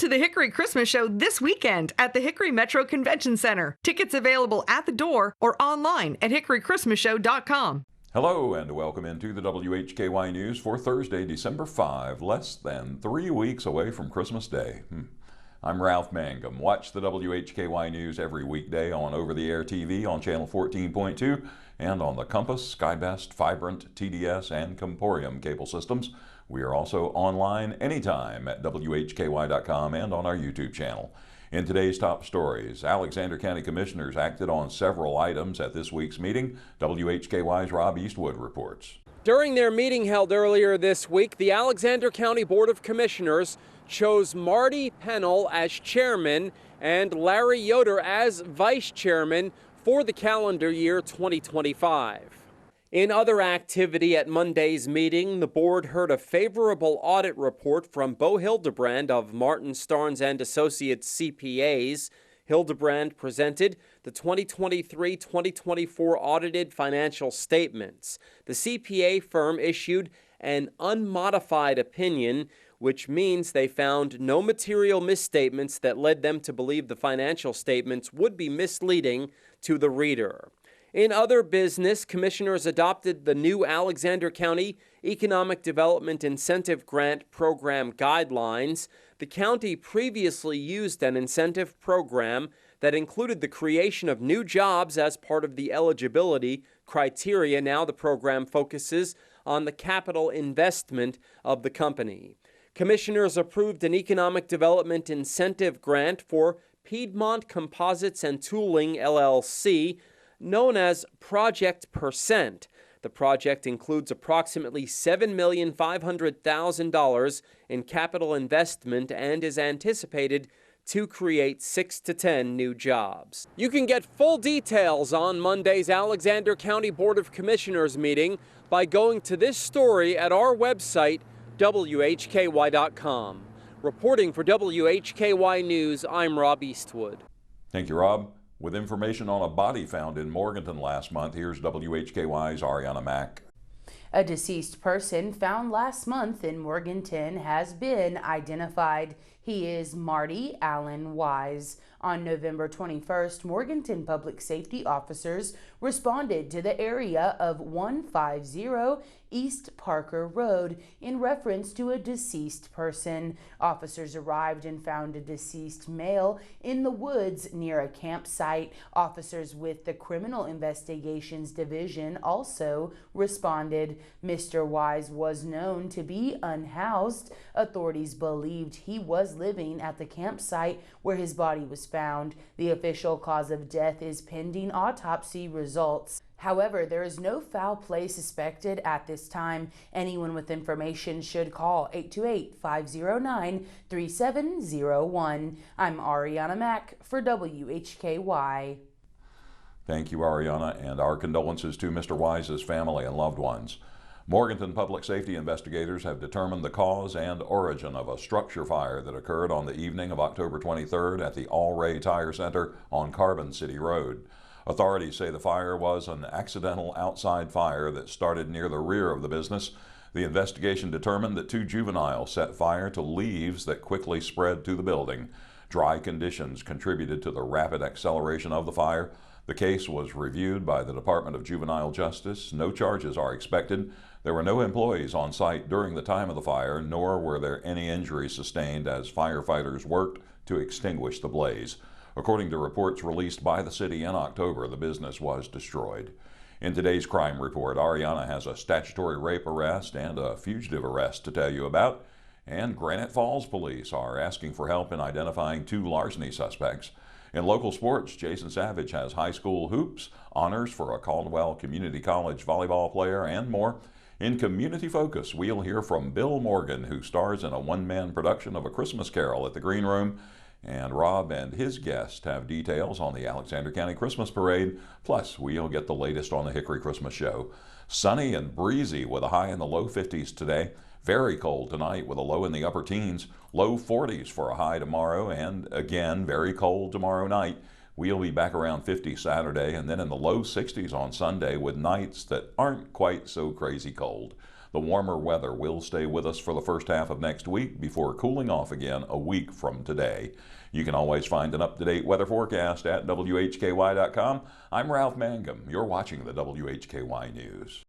to the Hickory Christmas Show this weekend at the Hickory Metro Convention Center. Tickets available at the door or online at hickorychristmasshow.com. Hello and welcome into the WHKY News for Thursday, December 5, less than 3 weeks away from Christmas Day. I'm Ralph Mangum. Watch the WHKY News every weekday on over-the-air TV on channel 14.2 and on the Compass, SkyBest, Vibrant, TDS, and Comporium cable systems. We are also online anytime at WHKY.com and on our YouTube channel. In today's top stories, Alexander County Commissioners acted on several items at this week's meeting. WHKY's Rob Eastwood reports. During their meeting held earlier this week, the Alexander County Board of Commissioners chose Marty Pennell as chairman and Larry Yoder as vice chairman for the calendar year 2025. In other activity at Monday's meeting, the board heard a favorable audit report from Bo Hildebrand of Martin Starnes and Associates CPAs. Hildebrand presented the 2023-2024 audited financial statements. The CPA firm issued an unmodified opinion, which means they found no material misstatements that led them to believe the financial statements would be misleading to the reader. In other business, commissioners adopted the new Alexander County Economic Development Incentive Grant Program guidelines. The county previously used an incentive program that included the creation of new jobs as part of the eligibility criteria. Now the program focuses on the capital investment of the company. Commissioners approved an economic development incentive grant for Piedmont Composites and Tooling, LLC, known as Project Percent. The project includes approximately $7,500,000 in capital investment and is anticipated to create 6 to 10 new jobs. You can get full details on Monday's Alexander County Board of Commissioners meeting by going to this story at our website, WHKY.com. Reporting for WHKY News, I'm Rob Eastwood. Thank you, Rob. With information on a body found in Morganton last month, here's WHKY's Arianna Mack. A deceased person found last month in Morganton has been identified. He is Marty Allen Wise. On November 21st, Morganton public safety officers responded to the area of 150 East Parker Road in reference to a deceased person. Officers arrived and found a deceased male in the woods near a campsite. Officers with the Criminal Investigations Division also responded. Mr. Wise was known to be unhoused. Authorities believed he was living at the campsite where his body was found. The official cause of death is pending autopsy results. However, there is no foul play suspected at this time. Anyone with information should call 828-509-3701. I'm Arianna Mack for WHKY. Thank you, Arianna, and our condolences to Mr. Wise's family and loved ones. Morganton public safety investigators have determined the cause and origin of a structure fire that occurred on the evening of October 23rd at the Alray Tire Center on Carbon City Road. Authorities say the fire was an accidental outside fire that started near the rear of the business. The investigation determined that 2 juveniles set fire to leaves that quickly spread to the building. Dry conditions contributed to the rapid acceleration of the fire. The case was reviewed by the Department of Juvenile Justice. No charges are expected. There were no employees on site during the time of the fire, nor were there any injuries sustained as firefighters worked to extinguish the blaze. According to reports released by the city in October, the business was destroyed. In today's crime report, Arianna has a statutory rape arrest and a fugitive arrest to tell you about. And Granite Falls police are asking for help in identifying 2 larceny suspects. In local sports, Jason Savage has high school hoops, honors for a Caldwell Community College volleyball player, and more. In Community Focus, we'll hear from Bill Morgan, who stars in a one-man production of A Christmas Carol at the Green Room. And Rob and his guest have details on the Alexander County Christmas Parade. Plus, we'll get the latest on the Hickory Christmas Show. Sunny and breezy with a high in the low 50s today. Very cold tonight with a low in the upper teens. Low 40s for a high tomorrow, and again, very cold tomorrow night. We'll be back around 50 Saturday, and then in the low 60s on Sunday with nights that aren't quite so crazy cold. The warmer weather will stay with us for the first half of next week before cooling off again a week from today. You can always find an up-to-date weather forecast at WHKY.com. I'm Ralph Mangum. You're watching the WHKY News.